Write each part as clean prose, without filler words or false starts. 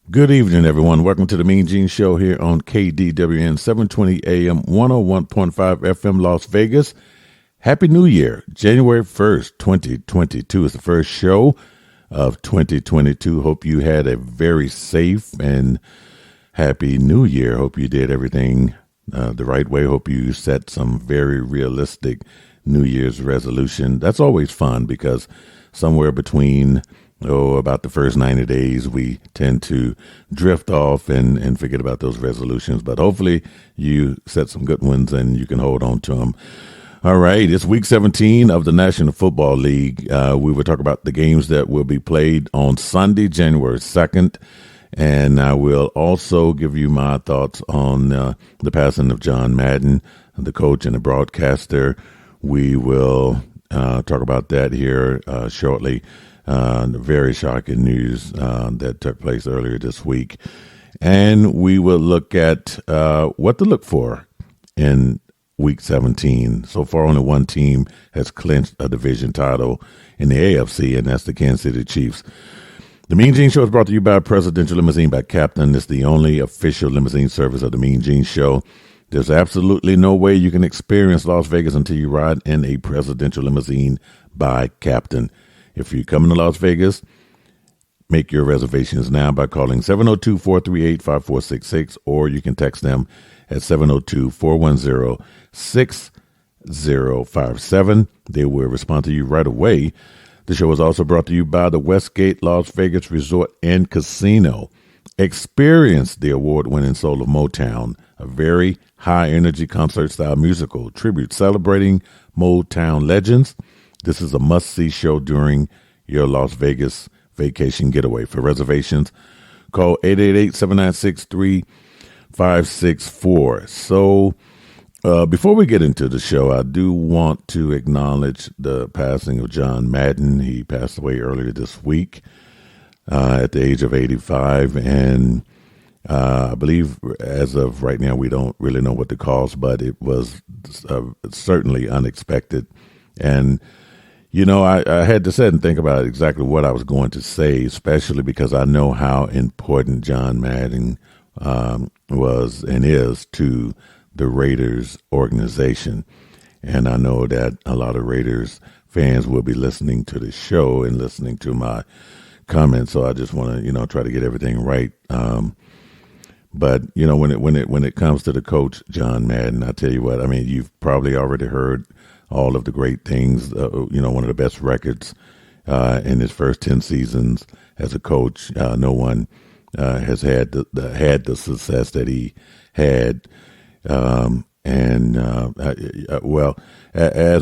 Good evening, everyone. Welcome to the MeanGene Show here on KDWN 720 AM 101.5 FM Las Vegas. Happy New Year. January 1st, 2022 is the first show of 2022. Hope you had a very safe and happy New Year. Hope you did everything the right way. Hope you set some very realistic New Year's resolution. That's always fun because somewhere between about the first 90 days, we tend to drift off and forget about those resolutions. But hopefully you set some good ones and you can hold on to them. All right, it's week 17 of the National Football League. We will talk about the games that will be played on Sunday, January 2nd. And I will also give you my thoughts on the passing of John Madden, the coach and the broadcaster. We will talk about that here shortly. Very shocking news that took place earlier this week. And we will look at what to look for in week 17. So far, only one team has clinched a division title in the AFC, and that's the Kansas City Chiefs. The MeanGene Show is brought to you by Presidential Limousine by Captain. It's the only official limousine service of the MeanGene Show. There's absolutely no way you can experience Las Vegas until you ride in a Presidential Limousine by Captain. If you're coming to Las Vegas, make your reservations now by calling 702-438-5466, or you can text them at 702-410-6057. They will respond to you right away. The show is also brought to you by the Westgate Las Vegas Resort and Casino. Experience the award-winning soul of Motown, a very high-energy concert-style musical tribute celebrating Motown legends. This is a must-see show during your Las Vegas vacation getaway. For reservations, call 888-796-3564. So before we get into the show, I do want to acknowledge the passing of John Madden. He passed away earlier this week at the age of 85. And I believe as of right now, we don't really know what the cause, but it was certainly unexpected. And you know, I had to sit and think about exactly what I was going to say, especially because I know how important John Madden was and is to the Raiders organization. And I know that a lot of Raiders fans will be listening to the show and listening to my comments. So I just want to, try to get everything right. But, when it comes to the coach, John Madden, I tell you what, I mean, you've probably already heard all of the great things, one of the best records in his first 10 seasons as a coach. No one has had the success that he had. As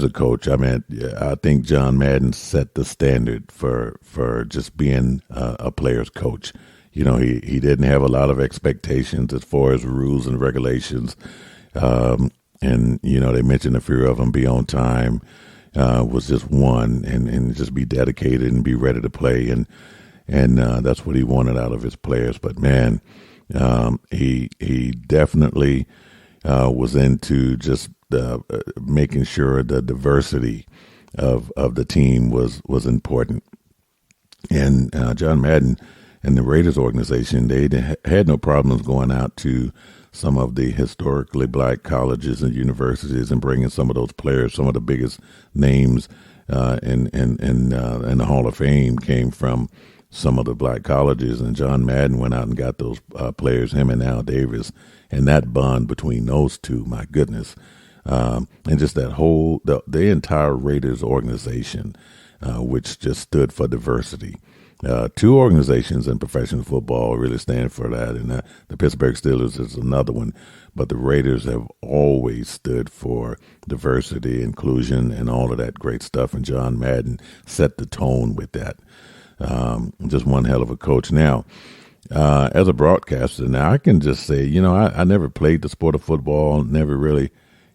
a coach, I mean, I think John Madden set the standard for just being a player's coach. He didn't have a lot of expectations as far as rules and regulations. And, they mentioned a few of them: be on time was just one, and just be dedicated and be ready to play. And that's what he wanted out of his players. But, man, he definitely was into just making sure the diversity of the team was important. And John Madden and the Raiders organization, they had no problems going out to some of the historically black colleges and universities and bringing some of those players. Some of the biggest names in the Hall of Fame came from some of the black colleges, and John Madden went out and got those players, him and Al Davis, and that bond between those two, my goodness. And just that whole, the entire Raiders organization, which just stood for diversity. Two organizations in professional football really stand for that, and the Pittsburgh Steelers is another one. But the Raiders have always stood for diversity, inclusion, and all of that great stuff, and John Madden set the tone with that. Just one hell of a coach. Now, as a broadcaster, now I can just say, I never played the sport of football, never really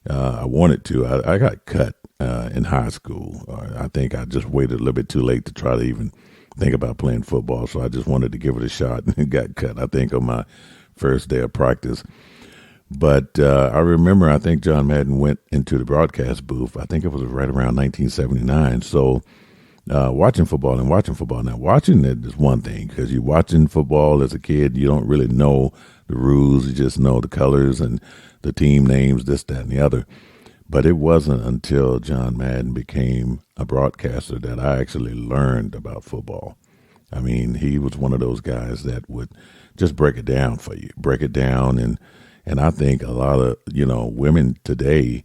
I wanted to. I got cut in high school. I think I just waited a little bit too late to try to even think about playing football, so I just wanted to give it a shot and got cut, I think, on my first day of practice. But I remember, I think John Madden went into the broadcast booth. I think it was right around 1979. So watching football and watching football. Now, watching it is one thing because you're watching football as a kid. You don't really know the rules. You just know the colors and the team names, this, that, and the other. But it wasn't until John Madden became a broadcaster that I actually learned about football. I mean, he was one of those guys that would just break it down for you, break it down. And I think a lot of, women today,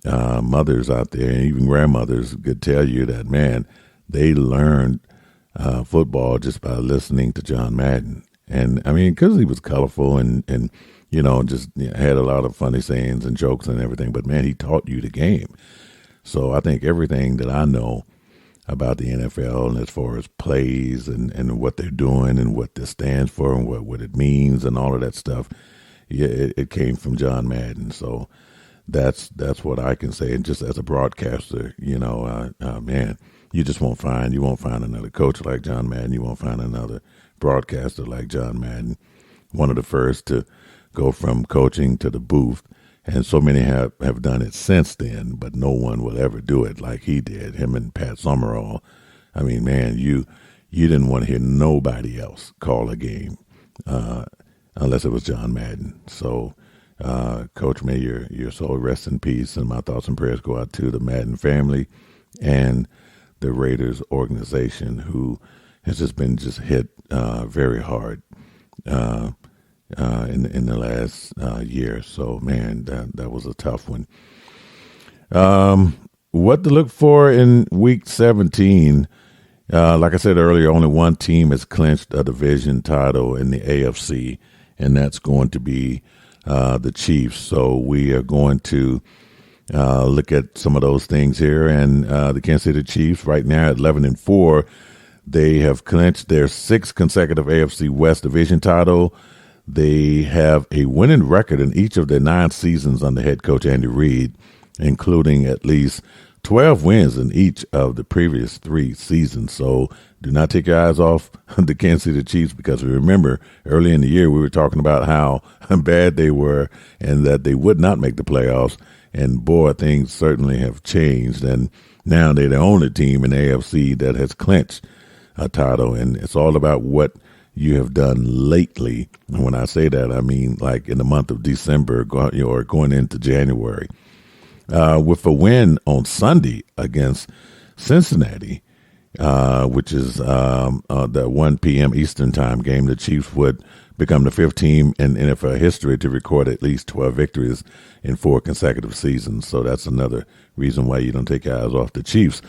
mothers out there, and even grandmothers could tell you that, man, they learned football just by listening to John Madden. And, I mean, because he was colorful and just had a lot of funny sayings and jokes and everything. But, man, he taught you the game. So I think everything that I know about the NFL and as far as plays and what they're doing and what this stands for and what it means and all of that stuff, yeah, it came from John Madden. So that's what I can say. And just as a broadcaster, man, you won't find another coach like John Madden. You won't find another broadcaster like John Madden. One of the first to go from coaching to the booth. And so many have done it since then, but no one will ever do it like he did, him and Pat Summerall. I mean, man, you didn't want to hear nobody else call a game unless it was John Madden. So, Coach, may your soul rest in peace, and my thoughts and prayers go out to the Madden family and the Raiders organization, who has just been hit very hard in the last year. So, man, that was a tough one. What to look for in Week 17? Like I said earlier, only one team has clinched a division title in the AFC, and that's going to be the Chiefs. So we are going to look at some of those things here. And the Kansas City Chiefs right now at 11-4, they have clinched their sixth consecutive AFC West division title. They have a winning record in each of their 9 seasons under head coach Andy Reid, including at least 12 wins in each of the previous 3 seasons. So do not take your eyes off the Kansas City Chiefs, because remember, early in the year we were talking about how bad they were and that they would not make the playoffs. And boy, things certainly have changed. And now they're the only team in the AFC that has clinched a title. And it's all about what you have done lately. And when I say that, I mean like in the month of December or going into January. With a win on Sunday against Cincinnati, which is the 1 p.m. Eastern time game, the Chiefs would become the 5th team in NFL history to record at least 12 victories in 4 consecutive seasons. So that's another reason why you don't take your eyes off the Chiefs.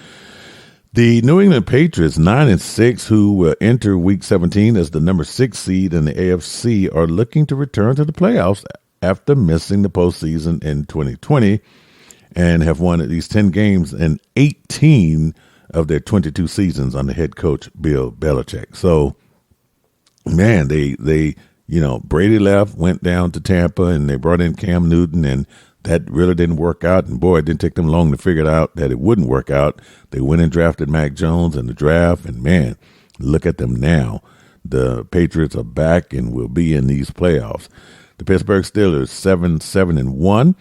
The New England Patriots, 9-6, who will enter Week 17 as the number 6 seed in the AFC, are looking to return to the playoffs after missing the postseason in 2020 and have won at least 10 games in 18 of their 22 seasons under head coach Bill Belichick. So, man, they Brady left, went down to Tampa, and they brought in Cam Newton, and that really didn't work out. And boy, it didn't take them long to figure out that it wouldn't work out. They went and drafted Mac Jones in the draft, and man, look at them now. The Patriots are back and will be in these playoffs. The Pittsburgh Steelers, 7-1,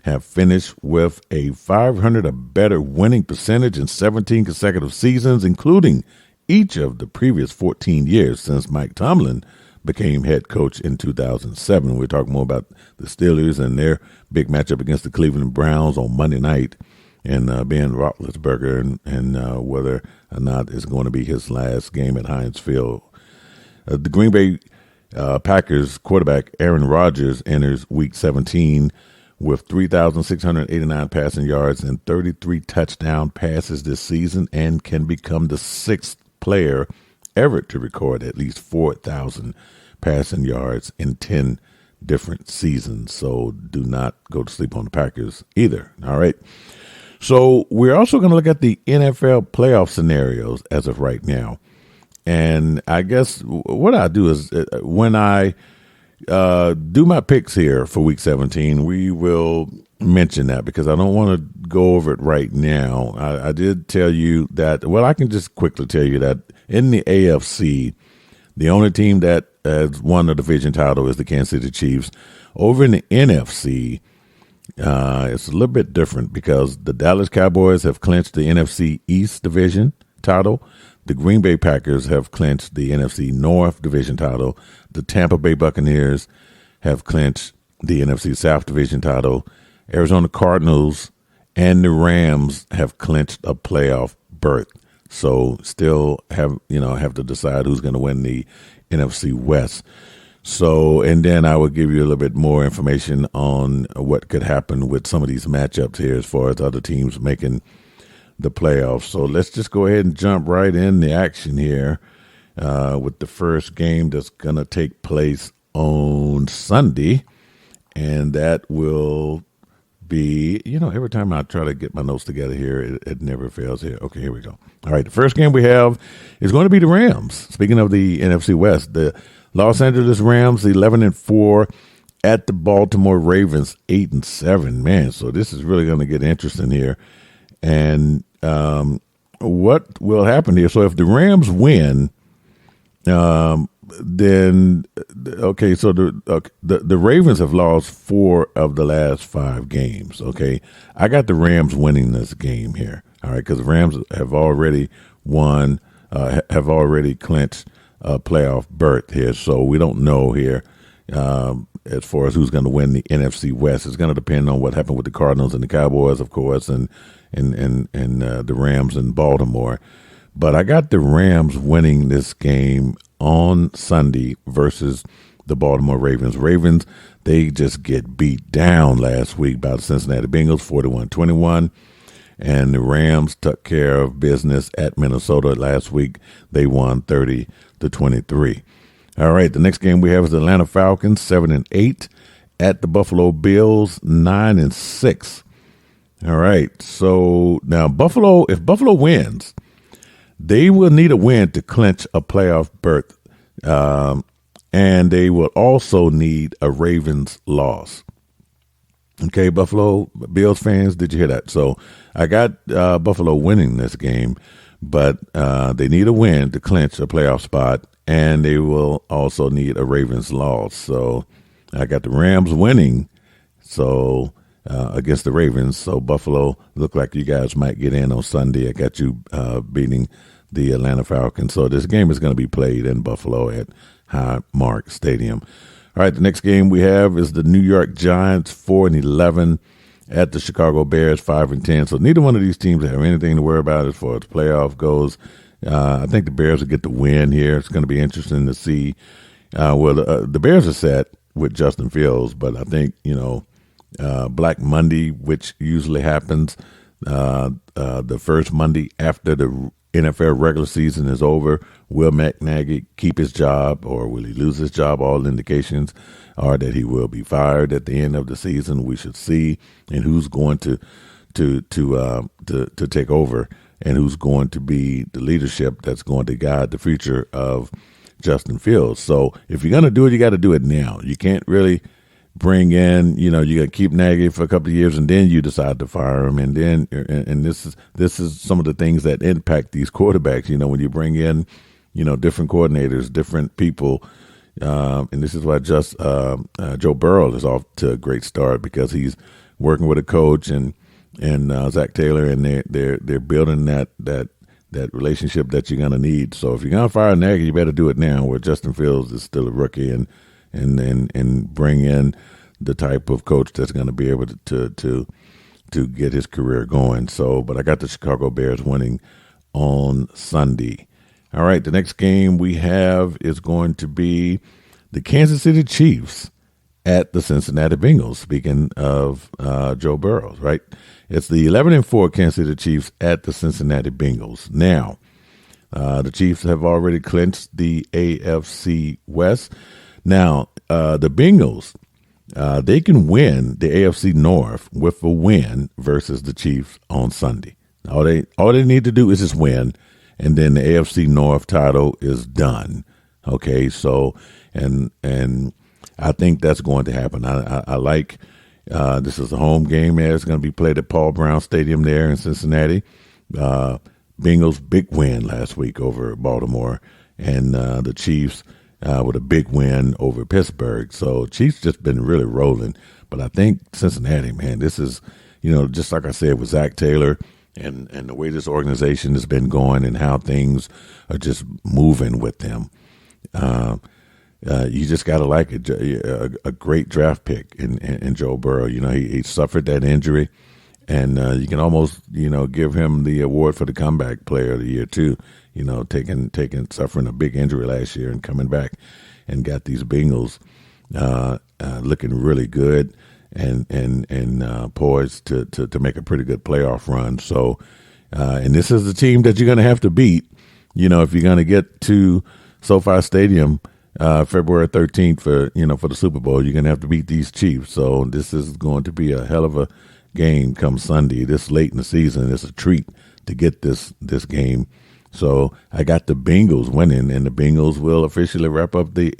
have finished with a 500 or better winning percentage in 17 consecutive seasons, including each of the previous 14 years since Mike Tomlin became head coach in 2007. We're talking more about the Steelers and their big matchup against the Cleveland Browns on Monday night, and Ben Roethlisberger and whether or not it's going to be his last game at Heinz Field. The Green Bay Packers quarterback Aaron Rodgers enters Week 17 with 3,689 passing yards and 33 touchdown passes this season, and can become the 6th player ever to record at least 4,000 passing yards in 10 different seasons. So do not go to sleep on the Packers either. All right. So we're also going to look at the NFL playoff scenarios as of right now. And I guess what I do is when I do my picks here for Week 17, we will mention that because I don't want to go over it right now. I did tell you that, well, I can just quickly tell you that in the AFC, the only team that has won the division title is the Kansas City Chiefs. Over in the NFC, it's a little bit different because the Dallas Cowboys have clinched the NFC East division title. The Green Bay Packers have clinched the NFC North division title. The Tampa Bay Buccaneers have clinched the NFC South division title. Arizona Cardinals and the Rams have clinched a playoff berth. So still have to decide who's going to win the NFC West. So, and then I will give you a little bit more information on what could happen with some of these matchups here as far as other teams making the playoffs. So let's just go ahead and jump right in the action here with the first game that's going to take place on Sunday. And that will be, every time I try to get my notes together here, it never fails here. Okay, here we go. All right, the first game we have is going to be the Rams. Speaking of the NFC West, the Los Angeles Rams, 11-4 at the Baltimore Ravens, 8-7. Man, so this is really going to get interesting here. And what will happen here? So if the Rams win, then okay. So the Ravens have lost 4 of the last 5 games. Okay, I got the Rams winning this game here. All right, because the Rams have already won, have already clinched a playoff berth here. So we don't know here as far as who's going to win the NFC West. It's going to depend on what happened with the Cardinals and the Cowboys, of course, and the Rams in Baltimore. But I got the Rams winning this game on Sunday versus the Baltimore Ravens. Ravens, they just get beat down last week by the Cincinnati Bengals, 41-21. And the Rams took care of business at Minnesota last week. They won 30-23. All right, the next game we have is the Atlanta Falcons, 7-8 at the Buffalo Bills, 9-6. All right, so now if Buffalo wins, they will need a win to clinch a playoff berth, and they will also need a Ravens loss. Okay, Buffalo Bills fans, did you hear that? So I got Buffalo winning this game, but they need a win to clinch a playoff spot, and they will also need a Ravens loss. So I got the Rams winning, so against the Ravens. So Buffalo, look like you guys might get in on Sunday. I got you beating the Atlanta Falcons. So this game is going to be played in Buffalo at Highmark Stadium. All right, the next game we have is the New York Giants, 4-11 at the Chicago Bears, 5-10. So neither one of these teams have anything to worry about as far as playoff goes. I think the Bears will get the win here. It's going to be interesting to see. The Bears are set with Justin Fields, but I think, Black Monday, which usually happens the first Monday after the NFL regular season is over, will Matt Nagy keep his job or will he lose his job? All indications are that he will be fired at the end of the season. We should see, and who's going to take over, and who's going to be the leadership that's going to guide the future of Justin Fields. So if you're going to do it, you got to do it now. You can't really bring in, you got to keep Nagy for a couple of years and then you decide to fire him. And then, and this is some of the things that impact these quarterbacks, when you bring in, different coordinators, different people. And this is why Joe Burrow is off to a great start, because he's working with a coach and Zach Taylor, and they're building that relationship that you're going to need. So if you're going to fire Nagy, you better do it now, where Justin Fields is still a rookie, and bring in the type of coach that's going to be able to get his career going. So, but I got the Chicago Bears winning on Sunday. All right, the next game we have is going to be the Kansas City Chiefs at the Cincinnati Bengals. Speaking of Joe Burrow, right? It's the 11-4 Kansas City Chiefs at the Cincinnati Bengals. Now, the Chiefs have already clinched the AFC West. Now, the Bengals, they can win the AFC North with a win versus the Chiefs on Sunday. All they need to do is just win, and then the AFC North title is done. Okay, so and I think that's going to happen. I like this is a home game there. It's going to be played at Paul Brown Stadium there in Cincinnati. Bengals big win last week over Baltimore, and the Chiefs with a big win over Pittsburgh. So Chiefs just been really rolling. But I think Cincinnati, man, this is, just like I said with Zach Taylor and the way this organization has been going and how things are just moving with them. You just got to like it. A great draft pick in Joe Burrow. You know, he suffered that injury, and you can almost, you know, give him the award for the comeback player of the year too. You know, suffering a big injury last year and coming back and got these Bengals looking really good and poised to make a pretty good playoff run. So, and this is the team that you're going to have to beat. You know, if you're going to get to SoFi Stadium February 13th for the Super Bowl, you're going to have to beat these Chiefs. So this is going to be a hell of a game come Sunday. This late in the season, it's a treat to get this game. So I got the Bengals winning, and the Bengals will officially wrap up the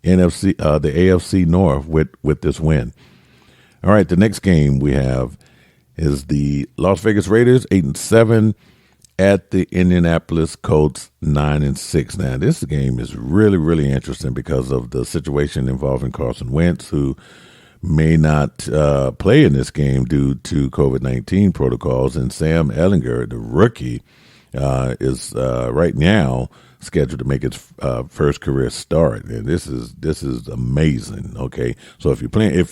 AFC North with this win. All right, the next game we have is the Las Vegas Raiders 8-7 at the Indianapolis Colts 9-6. Now, this game is really, really interesting because of the situation involving Carson Wentz, who may not play in this game due to COVID-19 protocols, and Sam Ehlinger, the rookie, is right now scheduled to make its first career start, and this is amazing. Okay, so if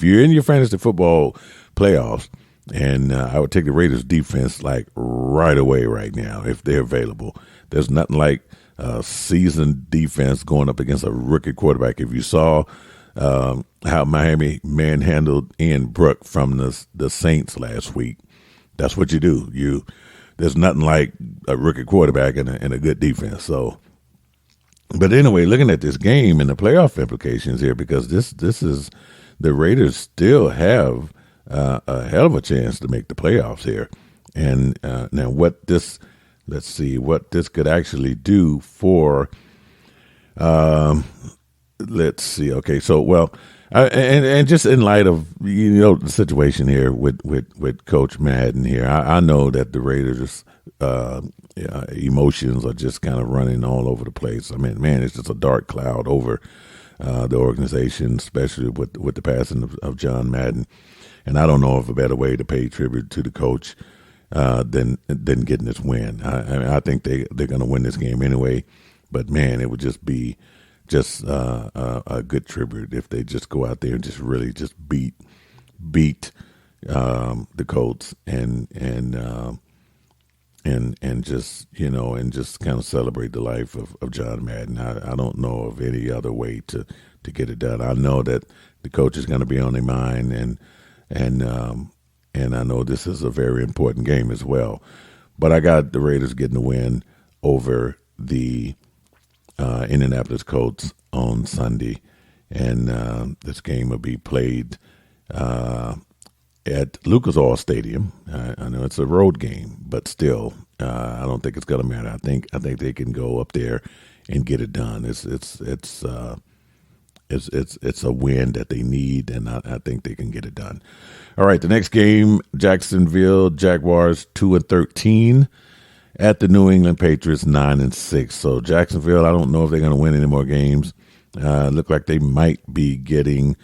you're in your fantasy football playoffs, and I would take the Raiders defense like right away right now if they're available. There's nothing like seasoned defense going up against a rookie quarterback. If you saw how Miami manhandled Ian Brook from the Saints last week, that's what you do. There's nothing like a rookie quarterback and a good defense. So, but anyway, looking at this game and the playoff implications here, because this is the Raiders still have a hell of a chance to make the playoffs here. And now let's see what this could actually do for, let's see. Okay. So, well, and just in light of, the situation here with Coach Madden here, I know that the Raiders, emotions are just kind of running all over the place. I mean, man, it's just a dark cloud over the organization, especially with the passing of John Madden. And I don't know of a better way to pay tribute to the coach than getting this win. I think they're going to win this game anyway. But man, it would just be a good tribute if they just go out there and just really just beat the Colts and just and just kind of celebrate the life of John Madden. I don't know of any other way to get it done. I know that the coach is going to be on their mind, and I know this is a very important game as well. But I got the Raiders getting the win over the Indianapolis Colts on Sunday, and this game will be played at Lucas Oil Stadium. I know it's a road game, but still, I don't think it's going to matter. I think they can go up there and get it done. It's a win that they need, and I think they can get it done. All right, the next game, Jacksonville Jaguars 2-13 at the New England Patriots 9-6. So Jacksonville, I don't know if they're going to win any more games. Look like they might be getting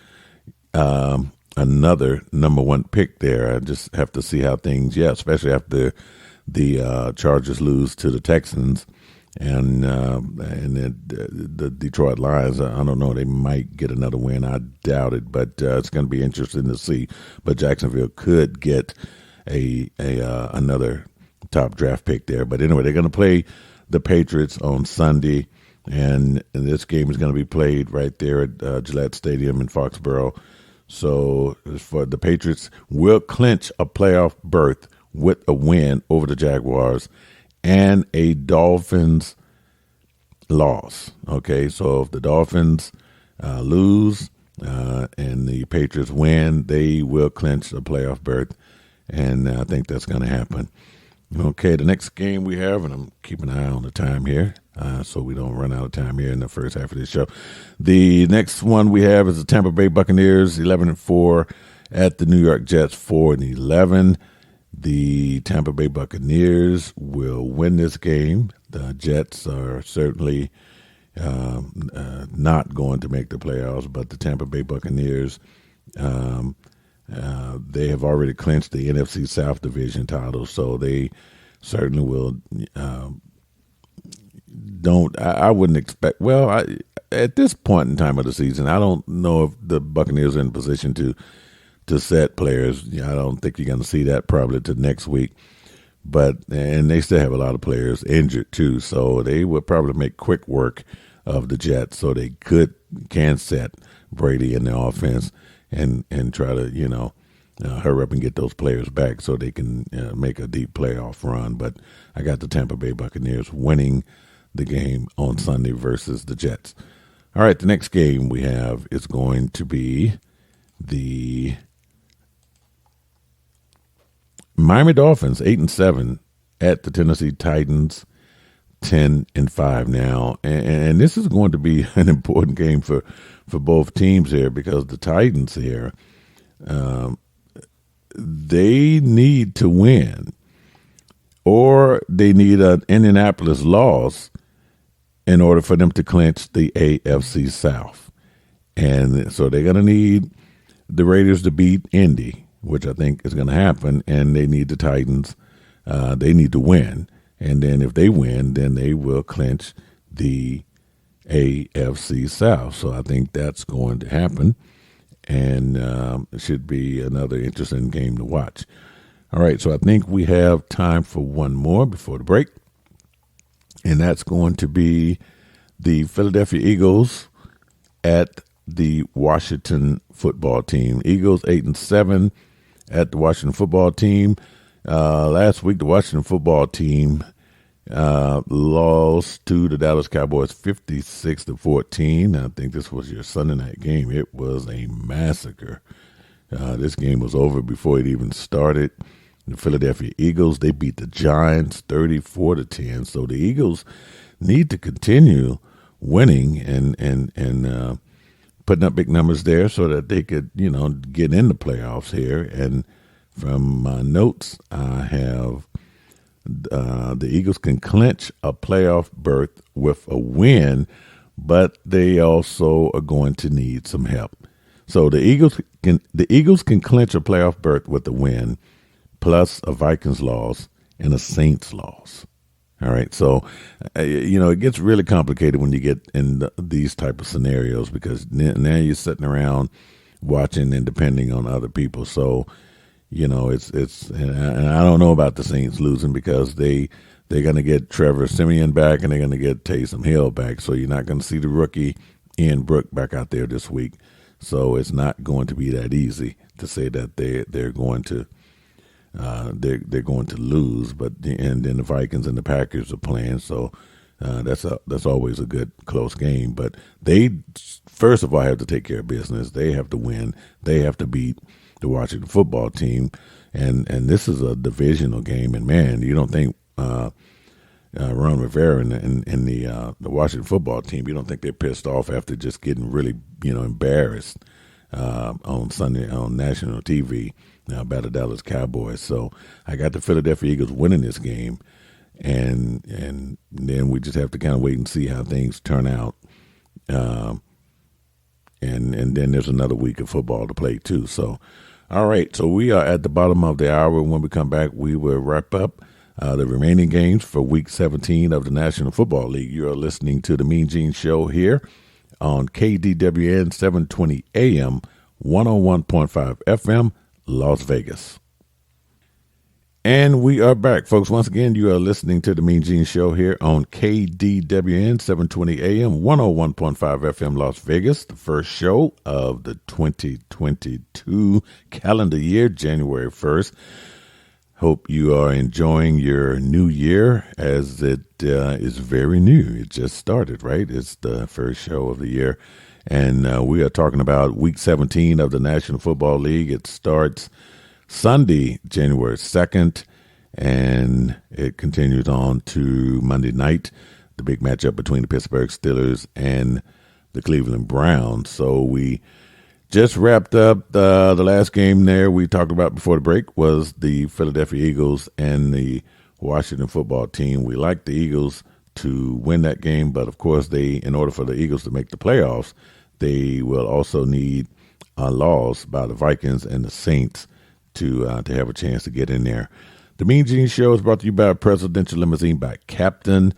another number one pick there. I just have to see how things, especially after the Chargers lose to the Texans and the Detroit Lions. I don't know. They might get another win. I doubt it, but it's going to be interesting to see. But Jacksonville could get another top draft pick there. But anyway, they're going to play the Patriots on Sunday, and this game is going to be played right there at Gillette Stadium in Foxborough. So for the Patriots, will clinch a playoff berth with a win over the Jaguars and a Dolphins loss. Okay, so if the Dolphins lose and the Patriots win, they will clinch a playoff berth, and I think that's going to happen. Okay, the next game we have, and I'm keeping an eye on the time here so we don't run out of time here in the first half of this show. The next one we have is the Tampa Bay Buccaneers 11-4 at the New York Jets 4-11. The Tampa Bay Buccaneers will win this game. The Jets are certainly not going to make the playoffs, but the Tampa Bay Buccaneers, they have already clinched the NFC South Division title, so they certainly will. I wouldn't expect. Well, at this point in time of the season, I don't know if the Buccaneers are in position to set players. I don't think you're going to see that probably to next week. And they still have a lot of players injured too, so they would probably make quick work of the Jets, so they can set Brady in the offense and try to hurry up and get those players back so they can make a deep playoff run. But I got the Tampa Bay Buccaneers winning the game on Sunday versus the Jets. All right, the next game we have is going to be the Miami Dolphins, 8-7, at the Tennessee Titans, 10-5 now. And this is going to be an important game for both teams here, because the Titans here, they need to win, or they need an Indianapolis loss in order for them to clinch the AFC South. And so they're going to need the Raiders to beat Indy, which I think is going to happen, and they need the Titans. They need to win. And then if they win, then they will clinch the AFC South. So I think that's going to happen, and it should be another interesting game to watch. All right, so I think we have time for one more before the break, and that's going to be the Philadelphia Eagles at the Washington football team. Eagles 8-7 at the Washington football team. Last week, the Washington football team lost to the Dallas Cowboys 56-14. I think this was your Sunday night game. It was a massacre. This game was over before it even started. The Philadelphia Eagles, they beat the Giants 34-10. So the Eagles need to continue winning and putting up big numbers there so that they could, get in the playoffs here. And from my notes, I have the Eagles can clinch a playoff berth with a win, but they also are going to need some help. So the Eagles can clinch a playoff berth with a win, plus a Vikings loss and a Saints loss. All right, so it gets really complicated when you get in these type of scenarios, because now you're sitting around watching and depending on other people. So it's and I don't know about the Saints losing, because they're going to get Trevor Siemian back and they're going to get Taysom Hill back. So you're not going to see the rookie Ian Brook back out there this week. So it's not going to be that easy to say that they're going to lose. And then the Vikings and the Packers are playing, so that's always a good close game. But they first of all have to take care of business. They have to win. They have to beat the Washington football team, and this is a divisional game. And man, you don't think Ron Rivera and the Washington football team, you don't think they're pissed off after just getting really embarrassed on Sunday on national TV by the Dallas Cowboys. So I got the Philadelphia Eagles winning this game, and then we just have to kind of wait and see how things turn out. And then there's another week of football to play too. So, all right. So we are at the bottom of the hour. When we come back, we will wrap up the remaining games for Week 17 of the National Football League. You are listening to the MeanGene Show here on KDWN 720 AM, 101.5 FM, Las Vegas. And we are back, folks. Once again, you are listening to the MeanGene Show here on KDWN 720 AM, 101.5 FM, Las Vegas, the first show of the 2022 calendar year, January 1st. Hope you are enjoying your new year, as it is very new. It just started, right? It's the first show of the year. And we are talking about Week 17 of the National Football League. It starts Sunday, January 2nd, and it continues on to Monday night, the big matchup between the Pittsburgh Steelers and the Cleveland Browns. So we just wrapped up the last game there we talked about before the break was the Philadelphia Eagles and the Washington football team. We like the Eagles to win that game, but of course in order for the Eagles to make the playoffs, they will also need a loss by the Vikings and the Saints to have a chance to get in there. The MeanGene Show is brought to you by a Presidential Limousine by Captain.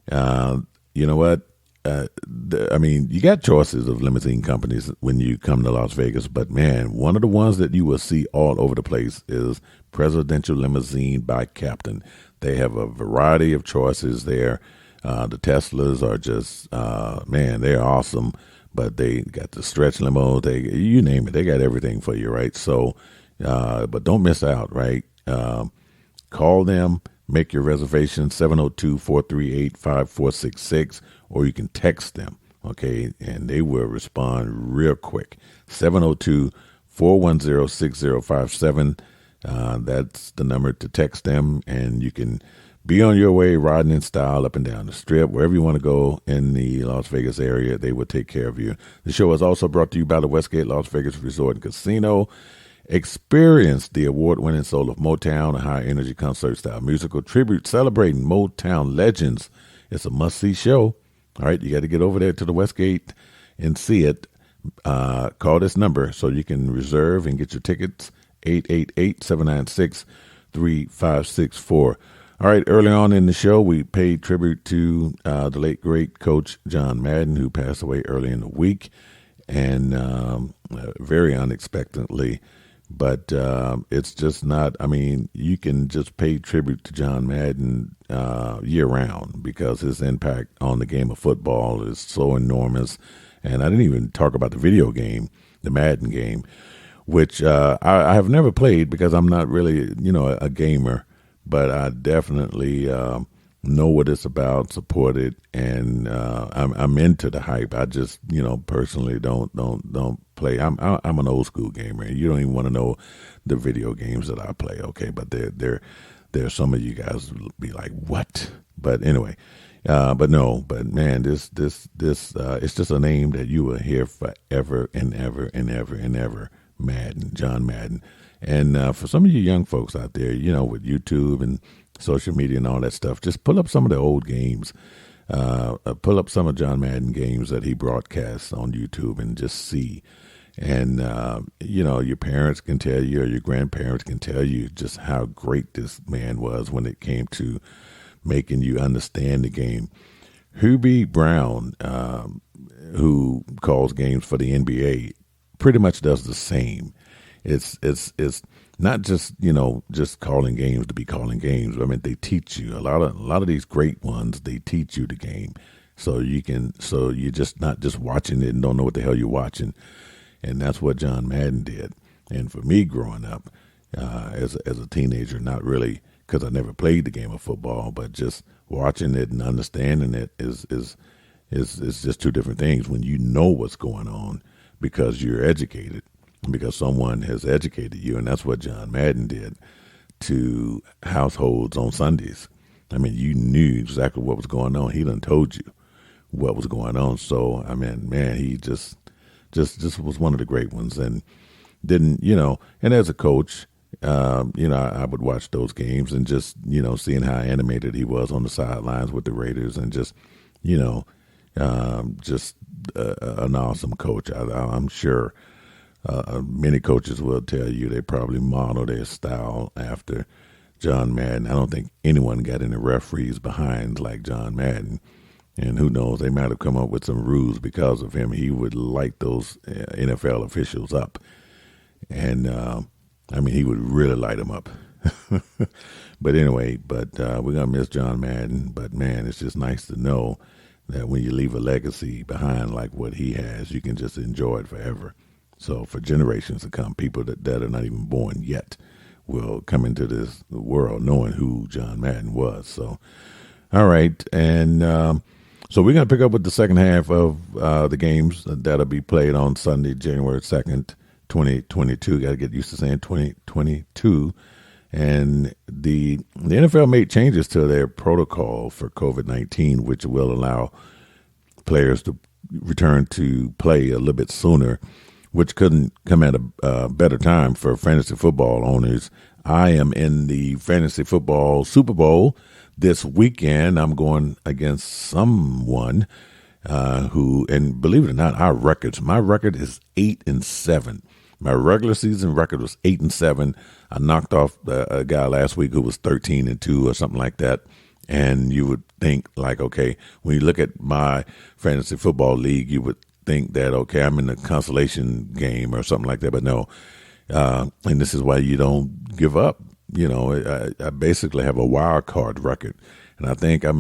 You know what? You got choices of limousine companies when you come to Las Vegas, but man, one of the ones that you will see all over the place is Presidential Limousine by Captain. They have a variety of choices there. The Teslas are just, they're awesome, but they got the stretch limo. You name it, they got everything for you, right? So, but don't miss out, right? Call them, make your reservation, 702-438-5466, or you can text them, okay? And they will respond real quick. 702-410-6057. That's the number to text them, and you can be on your way riding in style up and down the strip, wherever you want to go in the Las Vegas area. They will take care of you. The show is also brought to you by the Westgate Las Vegas Resort and Casino. Experience the award-winning soul of Motown, a high-energy concert-style musical tribute celebrating Motown legends. It's a must-see show. All right, you got to get over there to the Westgate and see it. Call this number so you can reserve and get your tickets, 888-796-3564. All right, early on in the show, we paid tribute to the late, great coach John Madden, who passed away early in the week, and very unexpectedly. But it's just not, you can just pay tribute to John Madden year-round because his impact on the game of football is so enormous. And I didn't even talk about the video game, the Madden game, which I have never played because I'm not really, a gamer. But I definitely know what it's about, support it, and I'm into the hype. I just, personally don't play. I'm an old school gamer. You don't even want to know the video games that I play, okay? But there some of you guys will be like, what? But anyway, but man, this it's just a name that you will hear forever and ever and ever and ever. Madden, John Madden. And for some of you young folks out there, with YouTube and social media and all that stuff, just pull up some of the old games. Pull up some of John Madden games that he broadcasts on YouTube and just see. And, your parents can tell you or your grandparents can tell you just how great this man was when it came to making you understand the game. Hubie Brown, who calls games for the NBA, pretty much does the same. It's not just, just calling games to be calling games. They teach you a lot of these great ones. They teach you the game. So you're just not just watching it and don't know what the hell you're watching. And that's what John Madden did. And for me growing up, as a teenager, not really because I never played the game of football, but just watching it and understanding it is just two different things when you know what's going on because you're educated, because someone has educated you. And that's what John Madden did to households on Sundays. You knew exactly what was going on. He done told you what was going on. So, man, he just was one of the great ones. And didn't, and as a coach, I would watch those games and just, seeing how animated he was on the sidelines with the Raiders and just, just an awesome coach. I'm sure many coaches will tell you they probably model their style after John Madden. I don't think anyone got any referees behind like John Madden. And who knows, they might have come up with some rules because of him. He would light those NFL officials up. And, he would really light them up. But anyway, we're going to miss John Madden. But, man, it's just nice to know that when you leave a legacy behind like what he has, you can just enjoy it forever. So for generations to come, people that are not even born yet will come into this world knowing who John Madden was. So, all right. And so we're going to pick up with the second half of the games that'll be played on Sunday, January 2nd, 2022. Got to get used to saying 2022. And the NFL made changes to their protocol for COVID-19, which will allow players to return to play a little bit sooner, which couldn't come at a better time for fantasy football owners. I am in the fantasy football Super Bowl this weekend. I'm going against someone who, and believe it or not, my record is 8-7. My regular season record was 8-7. I knocked off a guy last week who was 13-2 or something like that. And you would think like, okay, when you look at my fantasy football league, you would think that, okay, I'm in the consolation game or something like that. But no, and this is why you don't give up. You know, I basically have a wild card record. And I think I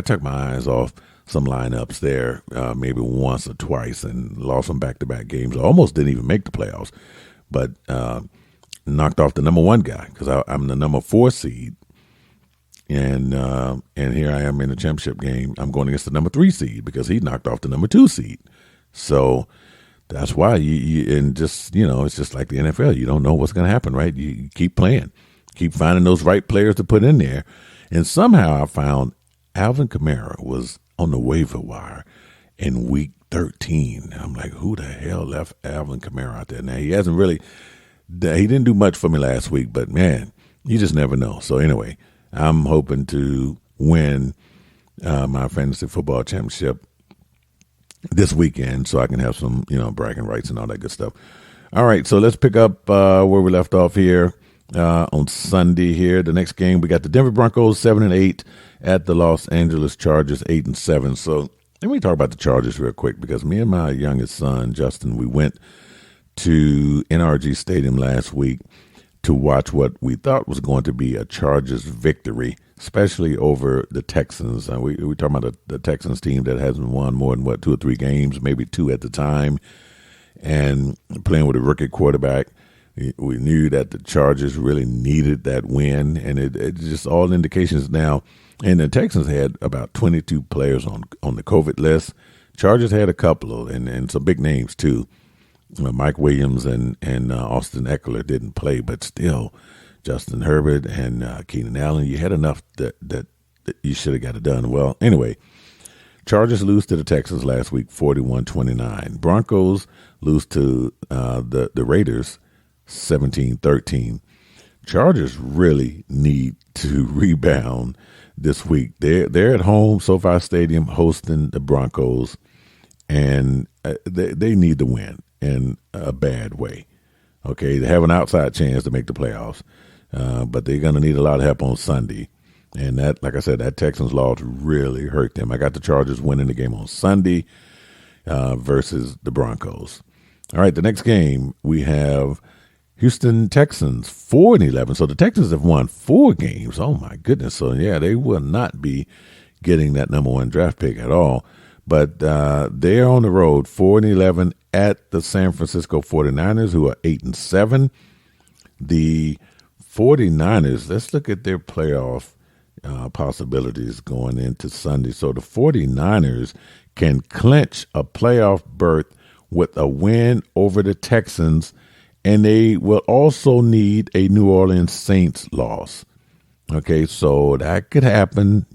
took my eyes off some lineups there, maybe once or twice, and lost some back-to-back games. I almost didn't even make the playoffs, but knocked off the number one guy because I'm the number 4 seed. And here I am in the championship game. I'm going against the number 3 seed because he knocked off the number 2 seed. So that's why it's just like the NFL. You don't know what's going to happen, right? You keep playing, keep finding those right players to put in there. And somehow I found Alvin Kamara was on the waiver wire in week 13. I'm like, who the hell left Alvin Kamara out there? Now, he didn't do much for me last week, but man, you just never know. So anyway, I'm hoping to win my fantasy football championship this weekend so I can have some, bragging rights and all that good stuff. All right, so let's pick up where we left off here on Sunday here. The next game, we got the Denver Broncos 7-8 at the Los Angeles Chargers 8-7. So let me talk about the Chargers real quick because me and my youngest son, Justin, we went to NRG Stadium last week to watch what we thought was going to be a Chargers victory, especially over the Texans. We talking about the Texans team that hasn't won more than, 2 or 3 games, maybe 2 at the time, and playing with a rookie quarterback. We knew that the Chargers really needed that win, and it just all indications now. And the Texans had about 22 players on the COVID list. Chargers had a couple, and some big names too. Mike Williams and Austin Eckler didn't play, but still, Justin Herbert and Keenan Allen, you had enough that you should have got it done. Well, anyway, Chargers lose to the Texans last week, 41-29. Broncos lose to the Raiders, 17-13. Chargers really need to rebound this week. They're at home, SoFi Stadium, hosting the Broncos, and they need to win in a bad way. Okay, they have an outside chance to make the playoffs, but they're going to need a lot of help on Sunday. And that, like I said, that Texans loss really hurt them. I got the Chargers winning the game on Sunday versus the Broncos. All right, the next game we have Houston Texans 4-11. So the Texans have won 4 games. Oh my goodness! So yeah, they will not be getting that number 1 draft pick at all. But they're on the road 4-11 at the San Francisco 49ers, who are 8-7. The 49ers, let's look at their playoff possibilities going into Sunday. So the 49ers can clinch a playoff berth with a win over the Texans, and they will also need a New Orleans Saints loss. Okay, so that could happen,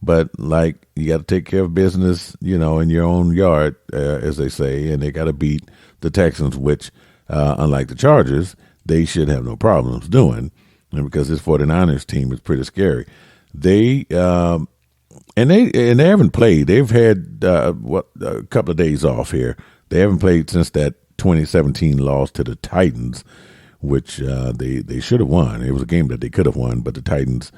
but like you got to take care of business, in your own yard, as they say, and they got to beat the Texans, which, unlike the Chargers, they should have no problems doing, because this 49ers team is pretty scary. They haven't played. They've had a couple of days off here. They haven't played since that 2017 loss to the Titans, which they should have won. It was a game that they could have won, but the Titans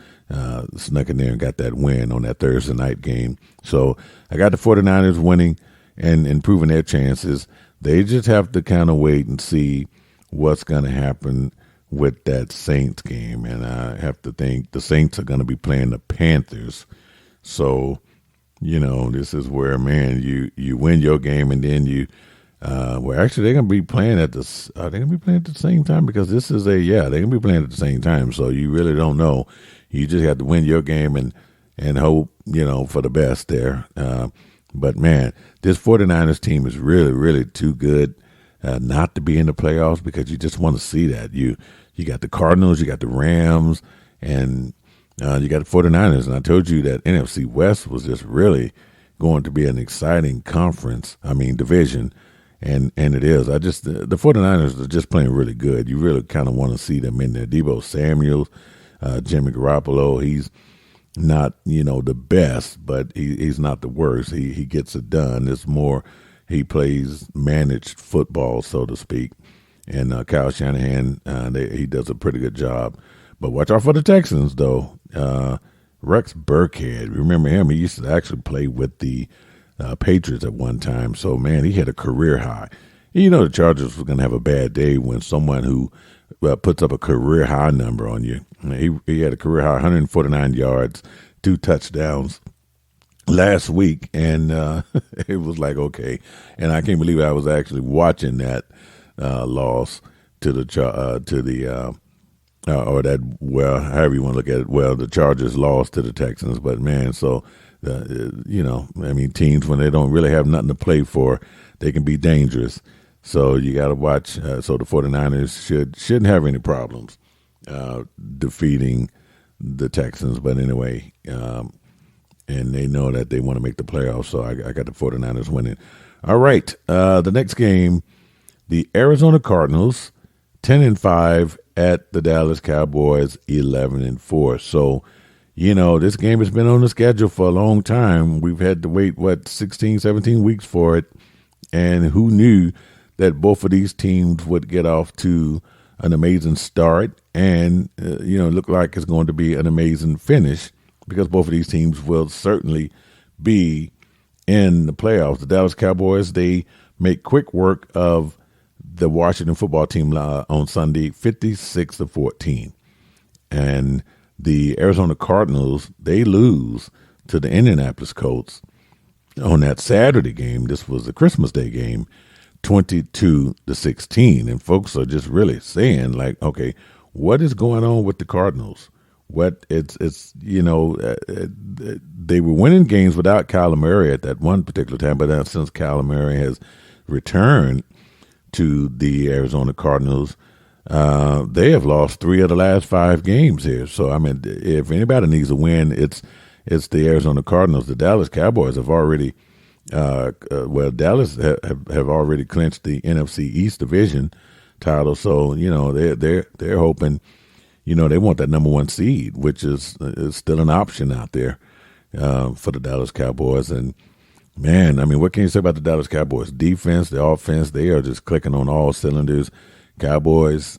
snuck in there and got that win on that Thursday night game. So I got the 49ers winning and improving their chances. They just have to kind of wait and see what's going to happen with that Saints game. And I have to think the Saints are going to be playing the Panthers. So, this is where, man, you win your game and then you actually they're going to be playing are they going to be playing at the same time? Because this is they're going to be playing at the same time. So you really don't know. You just have to win your game and hope, for the best there. But man, this 49ers team is really, really too good not to be in the playoffs, because you just want to see that. You got the Cardinals, you got the Rams, and you got the 49ers. And I told you that NFC West was just really going to be an exciting division. And it is. The 49ers are just playing really good. You really kind of want to see them in there. Deebo Samuel, Jimmy Garoppolo, he's not, the best, but he's not the worst. He gets it done. It's more, he plays managed football, so to speak. And Kyle Shanahan, he does a pretty good job. But watch out for the Texans, though. Rex Burkhead, remember him? He used to actually play with the Patriots at one time. So, man, he had a career high. You know the Chargers were going to have a bad day when someone who puts up a career high number on you. He had a career high 149 yards, 2 touchdowns last week, and it was like, okay. And I can't believe I was actually watching that loss to the or that, well, however you want to look at it. Well, the Chargers lost to the Texans, but man, so teams, when they don't really have nothing to play for, they can be dangerous. So you got to watch. So the 49ers shouldn't have any problems defeating the Texans. But anyway, and they know that they want to make the playoffs. So I got the 49ers winning. All right. The next game, the Arizona Cardinals, 10-5 at the Dallas Cowboys, 11-4. So, this game has been on the schedule for a long time. We've had to wait, 16, 17 weeks for it. And who knew that both of these teams would get off to an amazing start and, look like it's going to be an amazing finish, because both of these teams will certainly be in the playoffs. The Dallas Cowboys, they make quick work of the Washington football team on Sunday, 56-14. And the Arizona Cardinals, they lose to the Indianapolis Colts on that Saturday game. This was the Christmas Day game, 22-16. And folks are just really saying, like, okay, what is going on with the Cardinals? They were winning games without Kyler Murray at that one particular time, but since Kyler Murray has returned to the Arizona Cardinals, they have lost 3 of the last 5 games here. So, if anybody needs a win, it's the Arizona Cardinals. The Dallas Cowboys have already, Dallas have already clinched the NFC East Division title. So, they're hoping, they want that number 1 seed, which is still an option out there for the Dallas Cowboys. And man, what can you say about the Dallas Cowboys? Defense, the offense, they are just clicking on all cylinders. Cowboys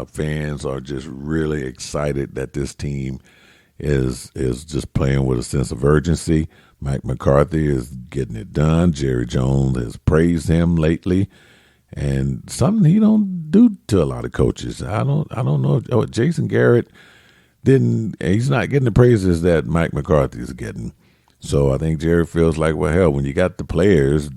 fans are just really excited that this team is just playing with a sense of urgency. Mike McCarthy is getting it done. Jerry Jones has praised him lately, and something he don't do to a lot of coaches. I don't know if Jason Garrett he's not getting the praises that Mike McCarthy is getting. So I think Jerry feels like, well, hell, when you got the players,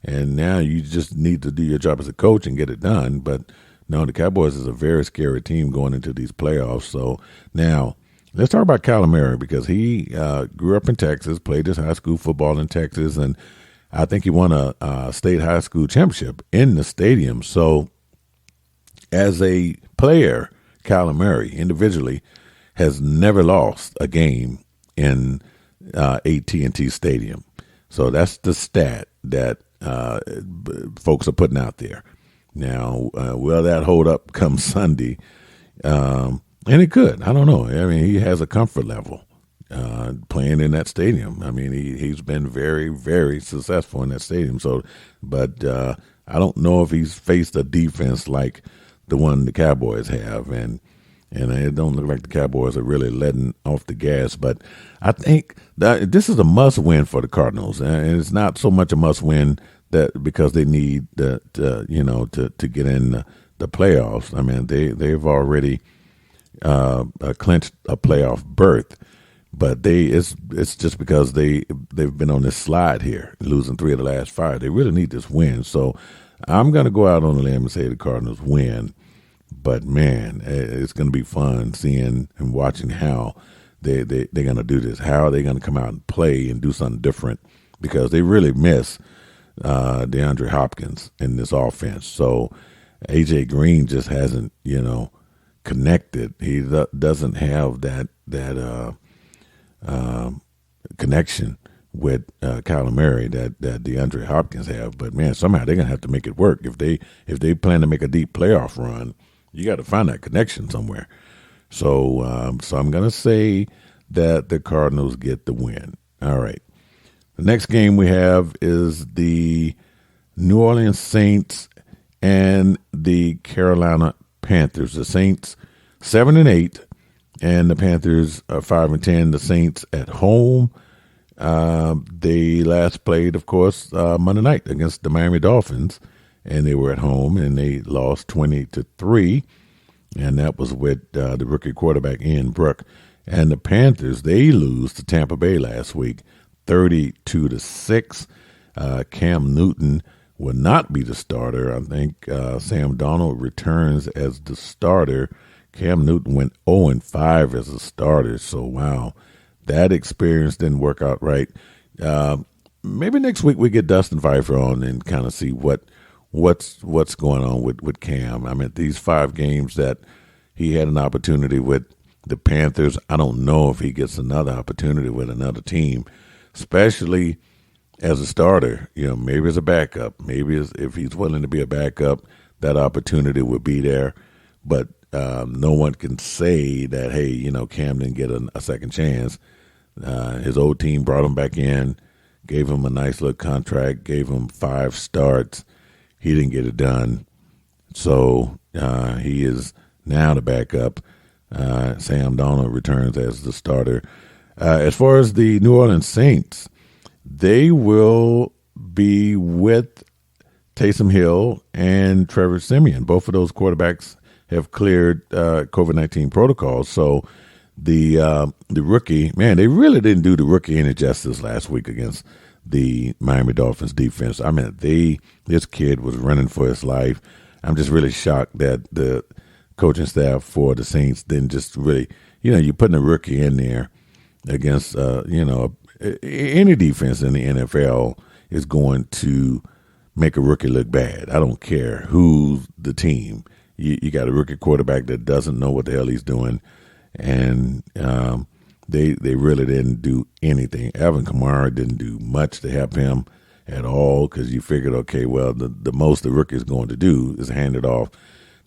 and now you just need to do your job as a coach and get it done. But no, the Cowboys is a very scary team going into these playoffs. So now let's talk about Kyler Murray, because he grew up in Texas, played his high school football in Texas, and I think he won a state high school championship in the stadium. So as a player, Kyler Murray individually has never lost a game in AT&T Stadium. So that's the stat that folks are putting out there. Now, will that hold up come Sunday? And it could. I don't know. He has a comfort level playing in that stadium. He's been very, very successful in that stadium. So, but I don't know if he's faced a defense like the one the Cowboys have, and it don't look like the Cowboys are really letting off the gas. But I think that this is a must-win for the Cardinals, and it's not so much a must-win that because they need to get in the playoffs. They've already clinched a playoff berth, but it's just because they've been on this slide here, losing 3 of the last 5. They really need this win. So I'm going to go out on a limb and say the Cardinals win. But man, it's going to be fun seeing and watching how they're going to do this. How are they going to come out and play and do something different? Because they really miss DeAndre Hopkins in this offense. So AJ Green just hasn't, connected. He doesn't have that connection with Kyler Murray that DeAndre Hopkins have. But man, somehow they're going to have to make it work. If they plan to make a deep playoff run, you got to find that connection somewhere. So I'm going to say that the Cardinals get the win. All right. The next game we have is the New Orleans Saints and the Carolina Panthers. The Saints 7-8, and the Panthers are 5-10. The Saints at home. They last played, of course, Monday night against the Miami Dolphins, and they were at home and they lost 20-3, and that was with the rookie quarterback Ian Brook. And the Panthers, they lose to Tampa Bay last week, 32-6. Cam Newton will not be the starter. I think Sam Darnold returns as the starter. Cam Newton went 0-5 as a starter, so wow, that experience didn't work out right. Maybe next week we get Dustin Pfeiffer on and kind of see what's going on with Cam. I mean, these 5 games that he had an opportunity with the Panthers, I don't know if he gets another opportunity with another team, especially as a starter. Maybe as a backup. Maybe if he's willing to be a backup, that opportunity would be there. But no one can say that, hey, Cam didn't get a second chance. His old team brought him back in, gave him a nice little contract, gave him 5 starts. He didn't get it done. So he is now the backup. Sam Darnold returns as the starter. As far as the New Orleans Saints, they will be with Taysom Hill and Trevor Siemian. Both of those quarterbacks have cleared COVID-19 protocols. So the rookie, man, they really didn't do the rookie any justice last week against the Miami Dolphins defense. I mean, this kid was running for his life. I'm just really shocked that the coaching staff for the Saints didn't just really, you're putting a rookie in there against, any defense in the NFL is going to make a rookie look bad. I don't care who's the team. You got a rookie quarterback that doesn't know what the hell he's doing, and they really didn't do anything. Alvin Kamara didn't do much to help him at all, because you figured, okay, well, the most the rookie is going to do is hand it off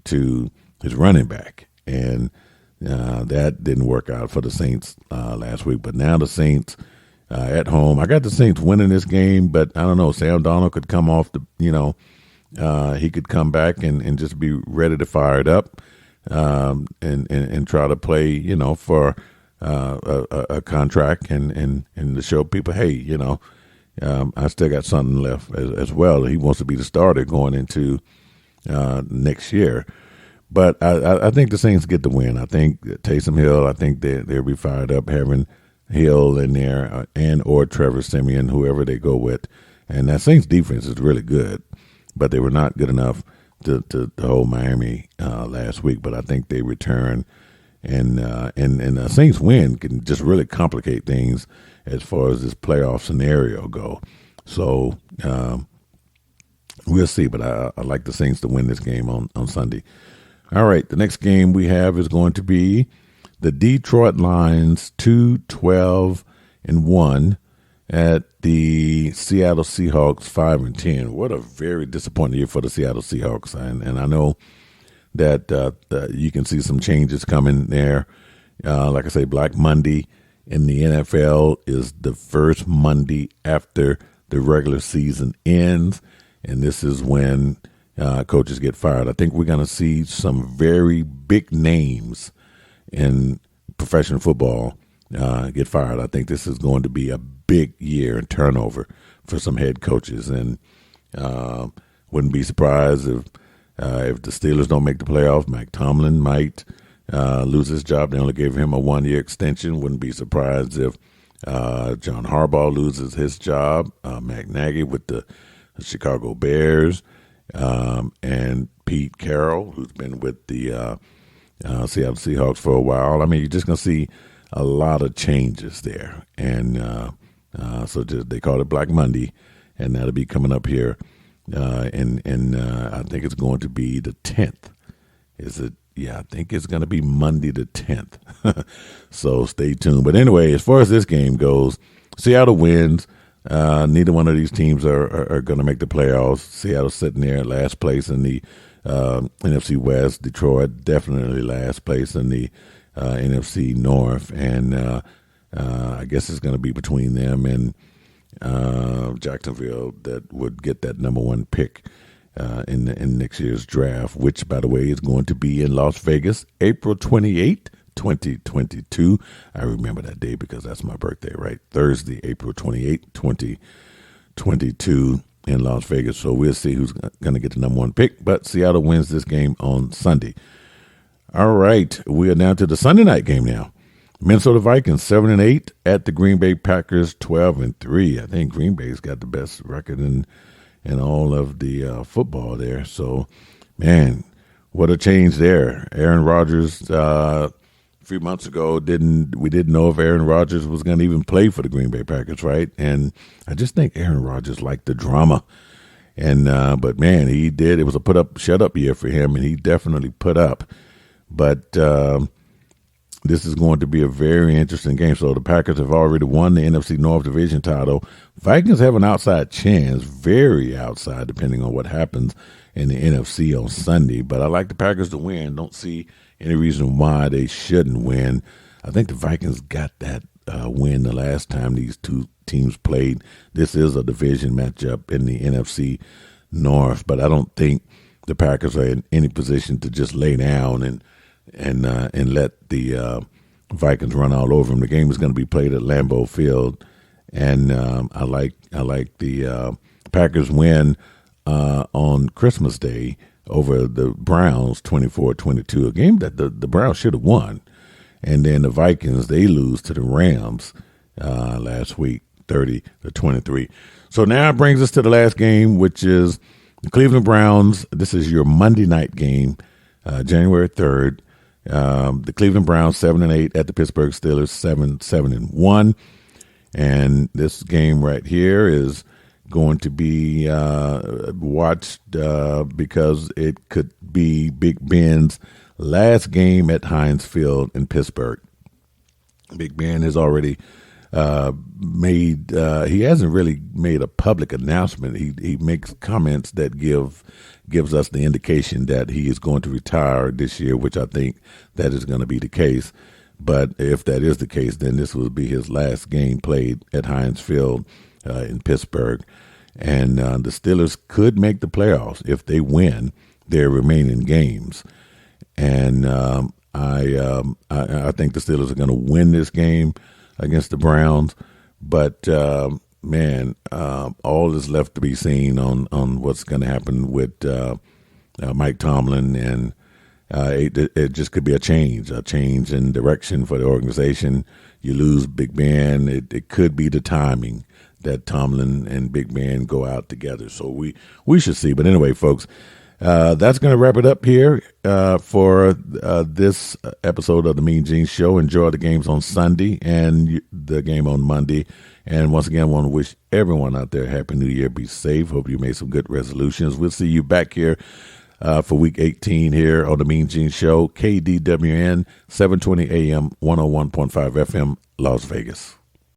to his running back, and that didn't work out for the Saints last week. But now the Saints at home, I got the Saints winning this game, but I don't know. Sam Darnold could come off he could come back and just be ready to fire it up and try to play, for a contract and to show people, hey, I still got something left as well. He wants to be the starter going into next year. But I think the Saints get the win. I think Taysom Hill, I think they'll be fired up having Hill in there and or Trevor Siemian, whoever they go with. And that Saints defense is really good, but they were not good enough to hold Miami last week. But I think they return, and the Saints win can just really complicate things as far as this playoff scenario go. So we'll see. But I like the Saints to win this game on Sunday. All right, the next game we have is going to be the Detroit Lions 2-12-1 at the Seattle Seahawks 5-10. What a very disappointing year for the Seattle Seahawks, and I know that you can see some changes coming there. Like I say, Black Monday in the NFL is the first Monday after the regular season ends, and this is when coaches get fired. I think we're going to see some very big names in professional football get fired. I think this is going to be a big year in turnover for some head coaches, and wouldn't be surprised if the Steelers don't make the playoffs. Mike Tomlin might lose his job. They only gave him a 1-year extension. Wouldn't be surprised if John Harbaugh loses his job. Matt Nagy with the Chicago Bears. And Pete Carroll, who's been with the Seattle Seahawks for a while. I mean, you're just going to see a lot of changes there. And so they call it Black Monday, and that'll be coming up here. And I think it's going to be the 10th. Is it? Yeah, I think it's going to be Monday the 10th. So stay tuned. But anyway, as far as this game goes, Seattle wins. Neither one of these teams are going to make the playoffs. Seattle's sitting there at last place in the NFC West. Detroit definitely last place in the NFC North. And I guess it's going to be between them and Jacksonville that would get that number 1 pick. in next year's draft, which, by the way, is going to be in Las Vegas, April 28th, 2022. I remember that day because that's my birthday, right? Thursday, April 28th, 2022 in Las Vegas. So we'll see who's going to get the number one pick, but Seattle wins this game on Sunday. All right, we are down to the Sunday night game now. Minnesota Vikings 7-8 at the Green Bay Packers 12-3. I think Green Bay's got the best record in all of the football there. So, man, what a change there. Aaron Rodgers a few months ago we didn't know if Aaron Rodgers was going to even play for the Green Bay Packers, right? And I just think Aaron Rodgers liked the drama. And but man, he did. It was a put up, shut up year for him, and he definitely put up. But this is going to be a very interesting game. So the Packers have already won the NFC North Division title. Vikings have an outside chance, very outside, depending on what happens in the NFC on Sunday. But I like the Packers to win. Don't see any reason why they shouldn't win. I think the Vikings got that win the last time these two teams played. This is a division matchup in the NFC North, but I don't think the Packers are in any position to just lay down and let the Vikings run all over them. The game is going to be played at Lambeau Field, and I like the Packers win on Christmas Day over the Browns 24-22, a game that the Browns should have won. And then the Vikings, they lose to the Rams last week 30-23. So now it brings us to the last game, which is the Cleveland Browns. This is your Monday night game, January 3rd. The Cleveland Browns 7-8 at the Pittsburgh Steelers 7-1, and this game right here is going to be watched because it could be Big Ben's last game at Heinz Field in Pittsburgh. Big Ben has already he hasn't really made a public announcement. He makes comments that gives us the indication that he is going to retire this year, which I think that is going to be the case. But if that is the case, then this will be his last game played at Heinz Field in Pittsburgh. And the Steelers could make the playoffs if they win their remaining games. And I think the Steelers are going to win this game against the Browns. But, man, all is left to be seen on what's going to happen with Mike Tomlin. And it just could be a change in direction for the organization. You lose Big Ben. It could be the timing that Tomlin and Big Ben go out together. So we should see. But anyway, folks, that's going to wrap it up here for this episode of the MeanGene Show. Enjoy the games on Sunday and the game on Monday. And once again, I want to wish everyone out there a Happy New Year. Be safe. Hope you made some good resolutions. We'll see you back here for Week 18 here on the MeanGene Show, KDWN, 720 AM, 101.5 FM, Las Vegas.